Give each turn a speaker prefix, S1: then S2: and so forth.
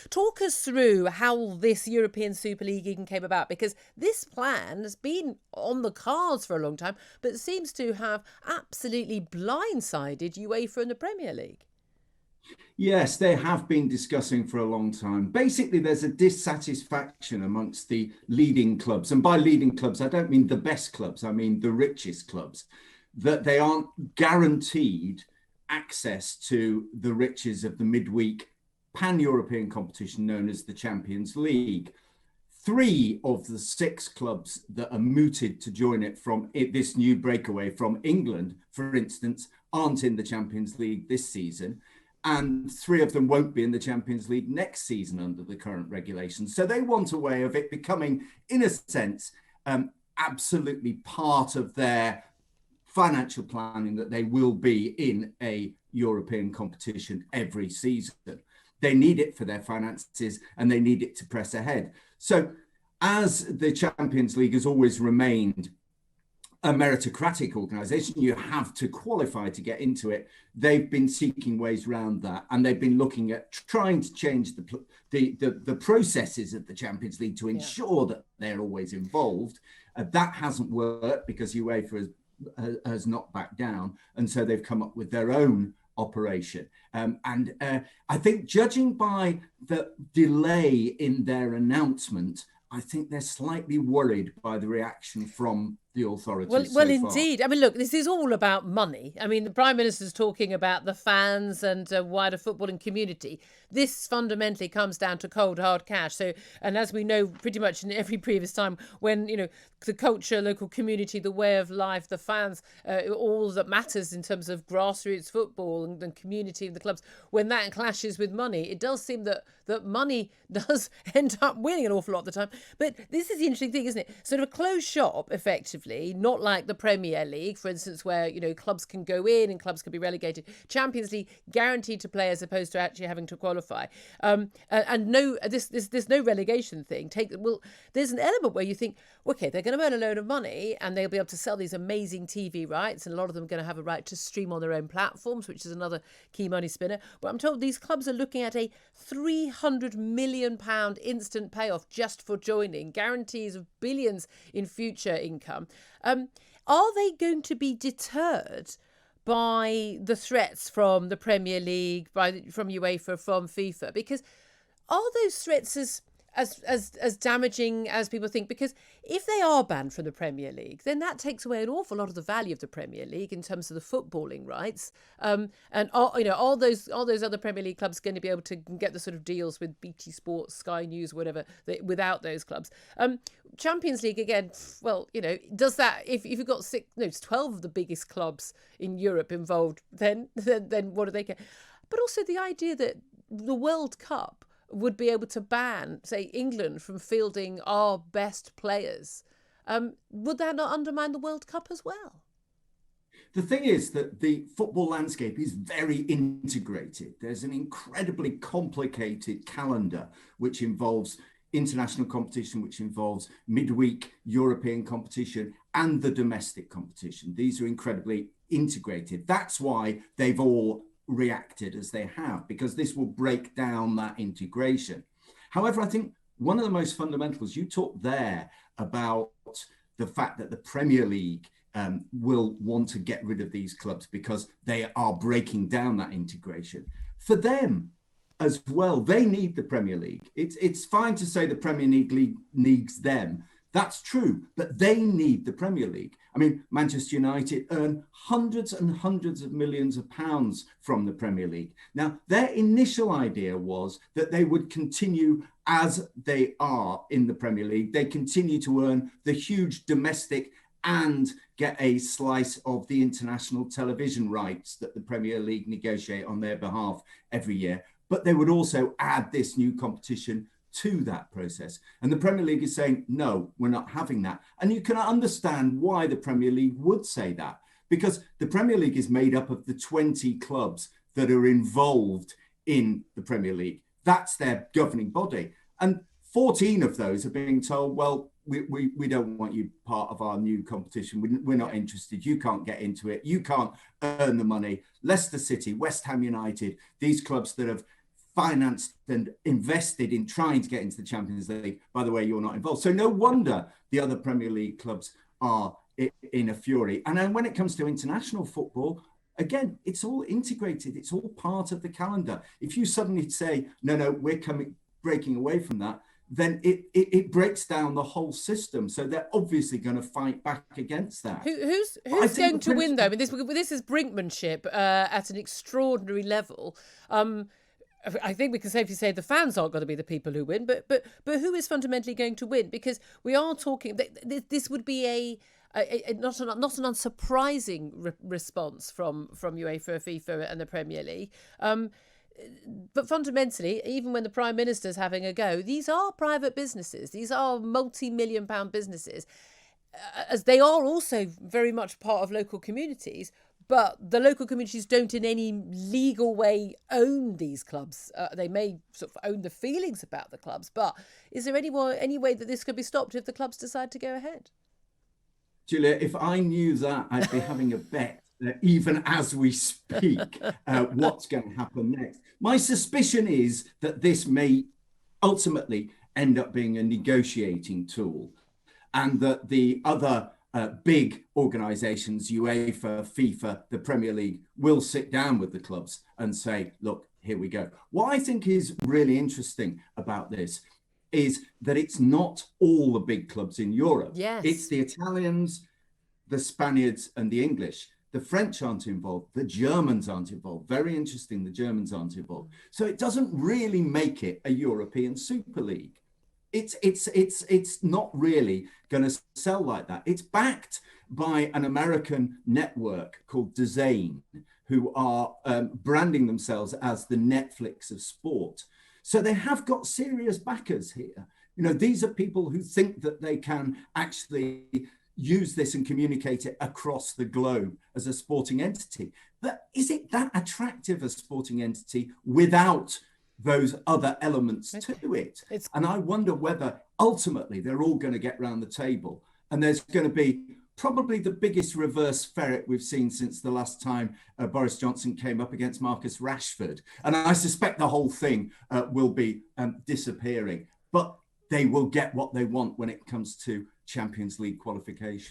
S1: Talk us through how this European Super League even came about, because this plan has been on the cards for a long time, but seems to have absolutely blindsided UEFA and the Premier League.
S2: Yes, they have been discussing for a long time. Basically, there's a dissatisfaction amongst the leading clubs. And by leading clubs, I don't mean the best clubs, I mean the richest clubs, that they aren't guaranteed access to the riches of the midweek pan-European competition known as the Champions League. Three of the six clubs that are mooted to join it from this new breakaway from England, for instance, aren't in the Champions League this season. And three of them won't be in the Champions League next season under the current regulations. So they want a way of it becoming, in a sense, absolutely part of their financial planning, that they will be in a European competition every season. They need it for their finances and they need it to press ahead. So as the Champions League has always remained a meritocratic organisation, you have to qualify to get into it. They've been seeking ways around that, and they've been looking at trying to change the processes of the Champions League to ensure that they're always involved. That hasn't worked because UEFA has not backed down, and so they've come up with their own operation. I think, judging by the delay in their announcement, I think they're slightly worried by the reaction from the authorities.
S1: Well, indeed. I mean, look, this is all about money. I mean, the Prime Minister's talking about the fans and wider footballing community. This fundamentally comes down to cold, hard cash. So, and as we know, pretty much in every previous time, when, the culture, local community, the way of life, the fans, all that matters in terms of grassroots football and community of the clubs, when that clashes with money, it does seem that money does end up winning an awful lot of the time. But this is the interesting thing, isn't it? Sort of a closed shop, effectively, not like the Premier League, for instance, where, clubs can go in and clubs can be relegated. Champions League guaranteed to play as opposed to actually having to qualify. And no, there's no relegation thing. There's an element where you think, okay, they're going to earn a load of money and they'll be able to sell these amazing TV rights, and a lot of them are going to have a right to stream on their own platforms, which is another key money spinner. But I'm told these clubs are looking at a £300 million instant payoff just for joining, guarantees of billions in future income. Are they going to be deterred by the threats from the Premier League, from UEFA, from FIFA? Because are those threats as damaging as people think? Because if they are banned from the Premier League, then that takes away an awful lot of the value of the Premier League in terms of the footballing rights. And are those other Premier League clubs going to be able to get the sort of deals with BT Sports, Sky News, whatever, without those clubs? Champions League, again, well, does that, if you've got 12 of the biggest clubs in Europe involved, then what do they get? But also the idea that the World Cup would be able to ban, say, England from fielding our best players. Would that not undermine the World Cup as well?
S2: The thing is that the football landscape is very integrated. There's an incredibly complicated calendar which involves international competition, which involves midweek European competition and the domestic competition. These are incredibly integrated. That's why they've all reacted as they have, because this will break down that integration. However, I think one of the most fundamentals, you talked there about the fact that the Premier League will want to get rid of these clubs because they are breaking down that integration. For them as well, they need the Premier League. It's fine to say the Premier League needs them. That's true, but they need the Premier League. I mean, Manchester United earn hundreds and hundreds of millions of pounds from the Premier League. Now, their initial idea was that they would continue as they are in the Premier League. They continue to earn the huge domestic and get a slice of the international television rights that the Premier League negotiate on their behalf every year. But they would also add this new competition to that process. And the Premier League is saying, no, we're not having that. And you can understand why the Premier League would say that, because the Premier League is made up of the 20 clubs that are involved in the Premier League. That's their governing body. And 14 of those are being told, well, we don't want you part of our new competition. We're not interested. You can't get into it. You can't earn the money. Leicester City, West Ham United, these clubs that have financed and invested in trying to get into the Champions League. By the way, you're not involved. So no wonder the other Premier League clubs are in a fury. And then when it comes to international football, again, it's all integrated. It's all part of the calendar. If you suddenly say, no, we're breaking away from that, then it breaks down the whole system. So they're obviously going to fight back against that.
S1: Who's going to win, though? I mean, this is brinkmanship at an extraordinary level. I think we can safely say the fans aren't going to be the people who win, but who is fundamentally going to win? Because we are talking. This would be not an unsurprising response from UEFA, FIFA, and the Premier League. But fundamentally, even when the Prime Minister's having a go, these are private businesses. These are multi-million-pound businesses, as they are also very much part of local communities. But the local communities don't in any legal way own these clubs. They may sort of own the feelings about the clubs. But is there any way that this could be stopped if the clubs decide to go ahead?
S2: Julia, if I knew that, I'd be having a bet. Even as we speak, what's going to happen next. My suspicion is that this may ultimately end up being a negotiating tool, and that the other big organisations, UEFA, FIFA, the Premier League, will sit down with the clubs and say, look, here we go. What I think is really interesting about this is that it's not all the big clubs in Europe.
S1: Yes.
S2: It's the Italians, the Spaniards and the English. The French aren't involved. The Germans aren't involved. Very interesting, the Germans aren't involved. So it doesn't really make it a European Super League. It's not really going to sell like that. It's backed by an American network called DAZN, who are branding themselves as the Netflix of sport. So they have got serious backers here. You know, these are people who think that they can actually use this and communicate it across the globe as a sporting entity. But is it that attractive a sporting entity without those other elements to it? And I wonder whether ultimately they're all going to get round the table and there's going to be probably the biggest reverse ferret we've seen since the last time Boris Johnson came up against Marcus Rashford. And I suspect the whole thing will be disappearing, but they will get what they want when it comes to Champions League qualification.